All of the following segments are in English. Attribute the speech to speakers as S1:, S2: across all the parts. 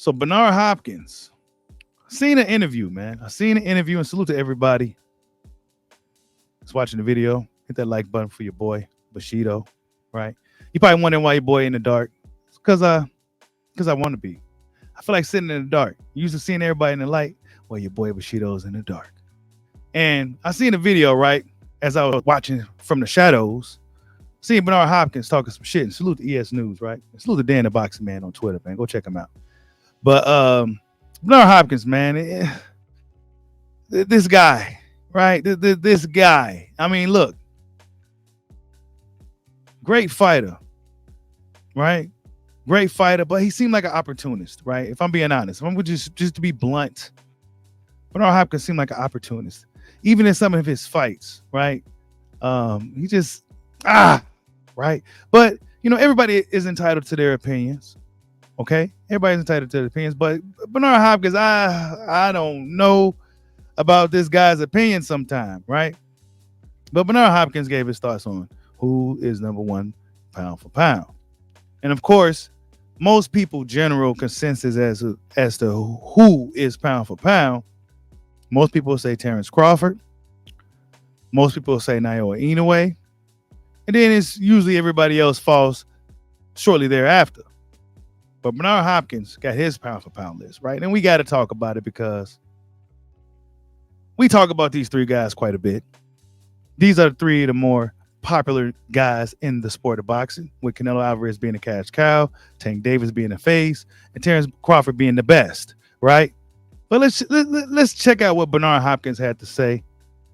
S1: So Bernard Hopkins, seen an interview, man. I seen an interview, and salute to everybody that's watching the video. Hit that like button for your boy Bushido, right? You probably wondering why your boy in the dark. It's because I want to be. I feel like sitting in the dark. You used to seeing everybody in the light. Well, your boy Bushido's in the dark. And I seen a video, right, as I was watching from the shadows, seeing Bernard Hopkins talking some shit. And salute to ES News, right? And salute to Dan the Boxing Man on Twitter, man. Go check him out. But Bernard Hopkins, man, this guy, right? This guy. I mean, look, great fighter, right? Great fighter, but he seemed like an opportunist, right? If I'm being honest, if I'm just to be blunt, Bernard Hopkins seemed like an opportunist, even in some of his fights, right? He just right. But you know, everybody is entitled to their opinions. Okay, everybody's entitled to their opinions, but Bernard Hopkins, I don't know about this guy's opinion sometime, right? But Bernard Hopkins gave his thoughts on who is number one pound for pound. And of course, most people general consensus as to who is pound for pound. Most people say Terence Crawford. Most people say No.1 Inoue. And then it's usually everybody else falls shortly thereafter. But Bernard Hopkins got his pound for pound list, right? And we got to talk about it because we talk about these three guys quite a bit. These are three of the more popular guys in the sport of boxing, with Canelo Alvarez being a cash cow, Tank Davis being a face, and Terence Crawford being the best, right? But let's check out what Bernard Hopkins had to say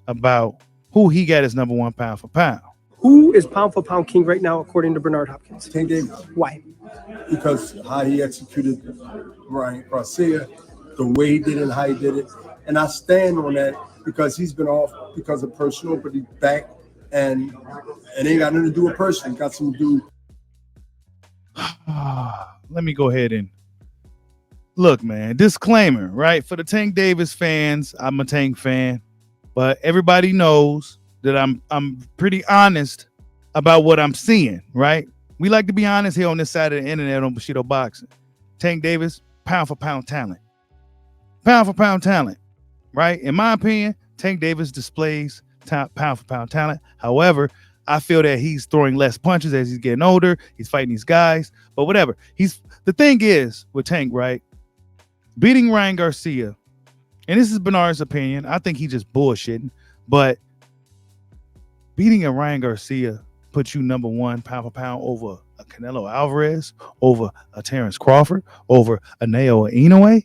S1: about who he got as number one pound for pound.
S2: Who is pound for pound king right now, according to Bernard Hopkins?
S3: Tank Davis.
S2: Why?
S3: Because how he executed Ryan Garcia, the way he did it, and how he did it. And I stand on that because he's been off because of personal, but he's back, and it ain't got nothing to do with personal. It's got something to do.
S1: Let me go ahead and look, man. Disclaimer, right? For the Tank Davis fans, I'm a Tank fan, but everybody knows that I'm pretty honest about what I'm seeing, right? We like to be honest here on this side of the internet on Bushido Boxing. Tank Davis, pound for pound talent. Pound for pound talent, right? In my opinion, Tank Davis displays pound for pound talent. However, I feel that he's throwing less punches as he's getting older. He's fighting these guys, but whatever. The thing is with Tank, right? Beating Ryan Garcia, and this is Bernard's opinion. I think he's just bullshitting, but beating a Ryan Garcia put you number one pound for pound over a Canelo Alvarez, over a Terence Crawford, over a No.1 Inoue.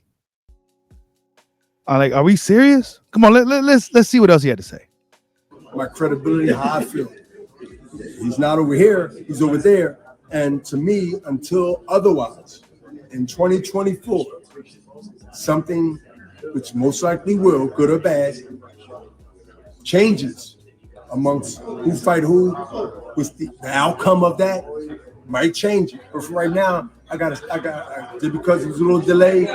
S1: Are we serious? Come on, let's see what else he had to say.
S3: My credibility, how I feel. He's not over here, he's over there. And to me, until otherwise, in 2024, something which most likely will, good or bad, changes amongst who fight who, with the outcome of that might change. But for right now, I got just because there's a little delay,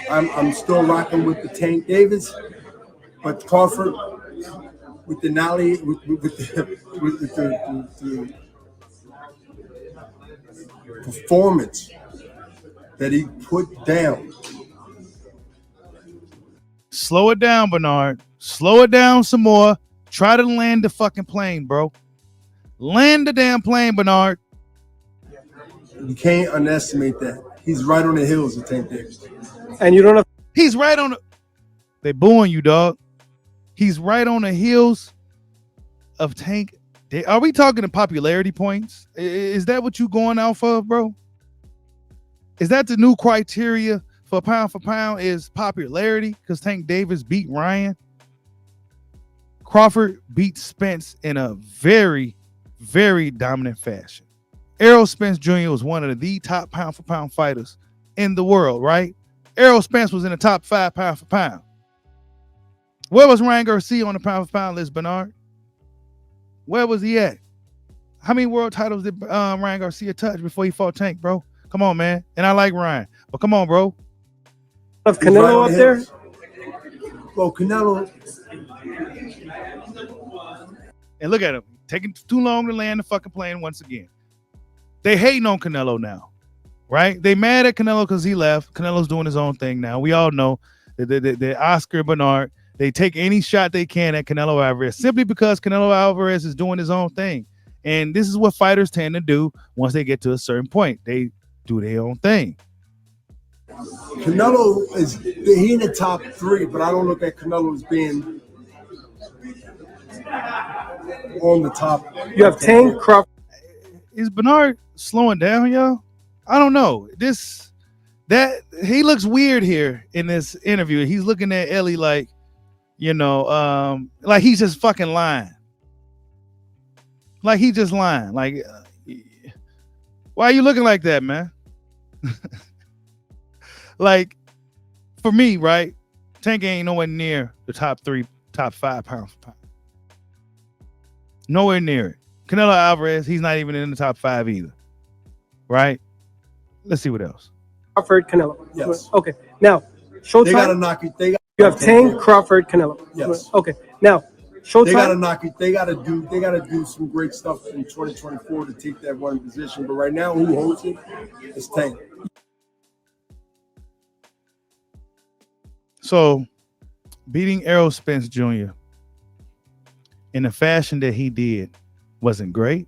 S3: I'm still rocking with the Tank Davis, but Crawford with the Nally, with the performance that he put down.
S1: Slow it down, Bernard. Slow it down some more. Try to land the fucking plane, bro. Land the damn plane, Bernard.
S3: You can't underestimate that. He's right on the heels of Tank Davis.
S2: And you don't have.
S1: He's right on the. They booing you, dog. He's right on the heels of Tank. Are we talking to popularity points? Is that what you going off of, bro? Is that the new criteria for pound is popularity? Because Tank Davis beat Ryan. Crawford beat Spence in a very, very dominant fashion. Errol Spence Jr. was one of the top pound for pound fighters in the world, right? Errol Spence was in the top 5 pound for pound. Where was Ryan Garcia on the pound for pound list, Bernard? Where was he at? How many world titles did Ryan Garcia touch before he fought Tank, bro? Come on, man. And I like Ryan, but come on, bro.
S2: Of Canelo up there?
S3: Well, Canelo.
S1: And look at him. Taking too long to land the fucking plane once again. They hating on Canelo now. right? They mad at Canelo because he left. Canelo's doing his own thing now. We all know that Oscar Bernard, they take any shot they can at Canelo Alvarez simply because Canelo Alvarez is doing his own thing. And this is what fighters tend to do once they get to a certain point. They do their own thing.
S3: Canelo he in the top 3, but I don't look at Canelo as being on the top.
S2: You have Tank, Crawford.
S1: Is Bernard slowing down, y'all? I don't know. That he looks weird here in this interview. He's looking at Ellie like, like he's just fucking lying. Like he's just lying. Like, why are you looking like that, man? Like, for me, right? Tank ain't nowhere near the top 3, top 5 pound for pound. Nowhere near it. Canelo Alvarez, he's not even in the top 5 either. Right? Let's see what else.
S2: Crawford Canelo.
S3: Yes.
S2: Okay. Now, Showtime.
S3: They gotta knock it.
S2: You have Tank, Crawford, Canelo.
S3: Yes.
S2: Okay. Now, Showtime.
S3: They gotta knock it. They gotta do some great stuff in 2024 to take that one position. But right now, who holds it is Tank.
S1: So, beating Errol Spence Jr. in the fashion that he did wasn't great.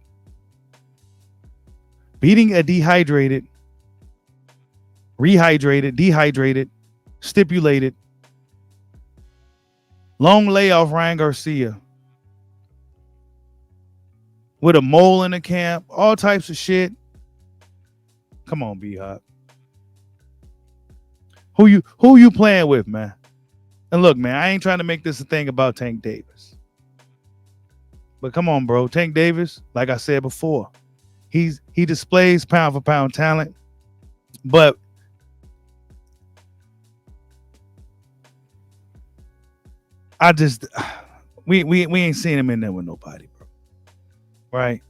S1: Beating a dehydrated, stipulated, long layoff Ryan Garcia with a mole in the camp, all types of shit. Come on, B-Hop. Who you playing with, man? And look, man, I ain't trying to make this a thing about Tank Davis. But come on, bro. Tank Davis, like I said before, he displays pound for pound talent, but we ain't seen him in there with nobody, bro. Right?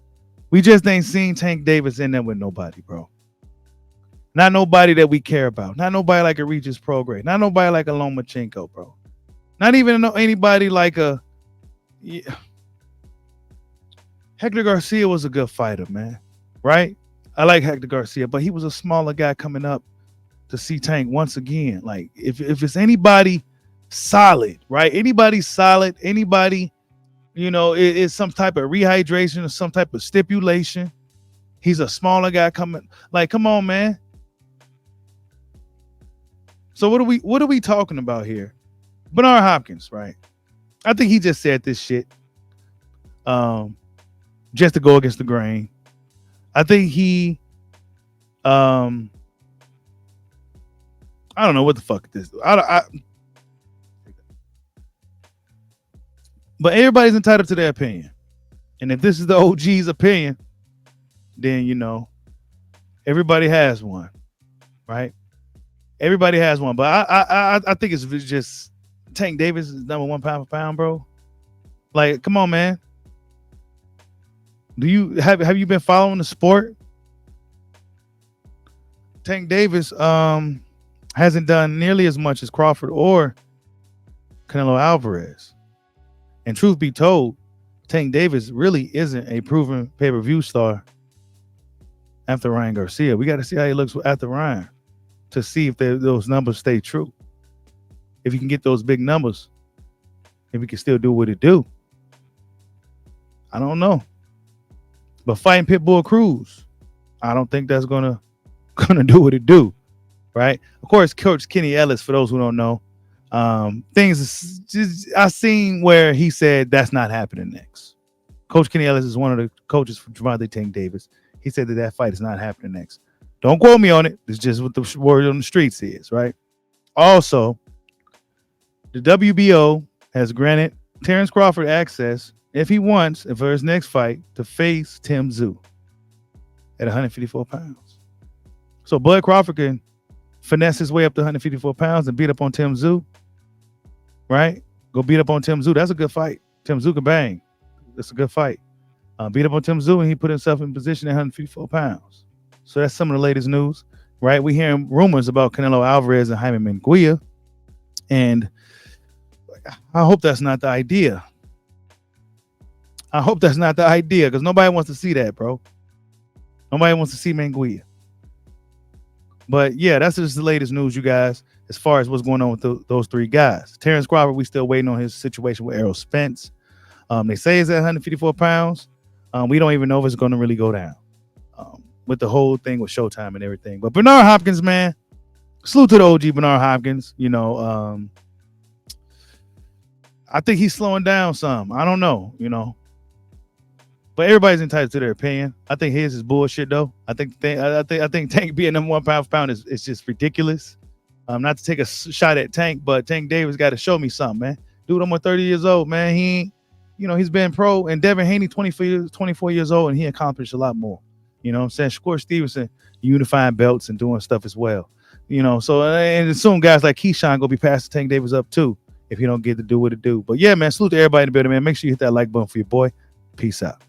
S1: We just ain't seen Tank Davis in there with nobody, bro. Not nobody that we care about. Not nobody like a Regis Prograis. Not nobody like a Lomachenko, bro. Not even anybody like a... Yeah. Hector Garcia was a good fighter, man. Right? I like Hector Garcia, but he was a smaller guy coming up to see Tank once again. Like, if it's anybody solid, right? Anybody solid, anybody, it's some type of rehydration or some type of stipulation. He's a smaller guy coming. Like, come on, man. So what are we talking about here? Bernard Hopkins, right? I think he just said this shit just to go against the grain. I think he I don't know what the fuck this. But everybody's entitled to their opinion. And if this is the OG's opinion, then everybody has one, right? Everybody has one, but I think it's just Tank Davis is #1 pound for pound, bro. Like, come on, man. Have you been following the sport? Tank Davis hasn't done nearly as much as Crawford or Canelo Alvarez. And truth be told, Tank Davis really isn't a proven pay-per-view star after Ryan Garcia. We got to see how he looks after Ryan to see if those numbers stay true. If you can get those big numbers, if he can still do what it do. I don't know. But fighting Pitbull Cruz, I don't think that's gonna do what it do, right? Of course, Coach Kenny Ellis, for those who don't know, things I seen where he said that's not happening next. Coach Kenny Ellis is one of the coaches for Gervonta Tank Davis. He said that fight is not happening next. Don't quote me on it. It's just what the word on the streets is, right? Also, the WBO has granted Terence Crawford access, if he wants, and for his next fight, to face Tim Tszyu at 154 pounds. So Bud Crawford can finesse his way up to 154 pounds and beat up on Tim Tszyu, right? Go beat up on Tim Tszyu. That's a good fight. Tim Tszyu can bang. That's a good fight. Beat up on Tim Tszyu, and he put himself in position at 154 pounds. So that's some of the latest news, right? We hearing rumors about Canelo Alvarez and Jaime Munguia, and I hope that's not the idea. I hope that's not the idea, because nobody wants to see that, bro. Nobody wants to see Munguia. But yeah, that's just the latest news, you guys, as far as what's going on with those three guys. Terence Crawford, we still waiting on his situation with Errol Spence. They say it's at 154 pounds. We don't even know if it's going to really go down with the whole thing with Showtime and everything. But Bernard Hopkins, man, salute to the OG Bernard Hopkins. You know, I think he's slowing down some. I don't know, you know. But everybody's entitled to their opinion. I think his is bullshit, though. I think Tank being #1 pound for pound is just ridiculous. Not to take a shot at Tank, but Tank Davis got to show me something, man. Dude, I'm 30 years old, man. He ain't, you know, he's been pro. And Devin Haney, 24 years old, and he accomplished a lot more. You know what I'm saying? Shakur Stevenson unifying belts and doing stuff as well. You know, so and soon guys like Keyshawn gonna be passing Tank Davis up too if he don't get to do what it do. But yeah, man, salute to everybody in the building, man. Make sure you hit that like button for your boy. Peace out.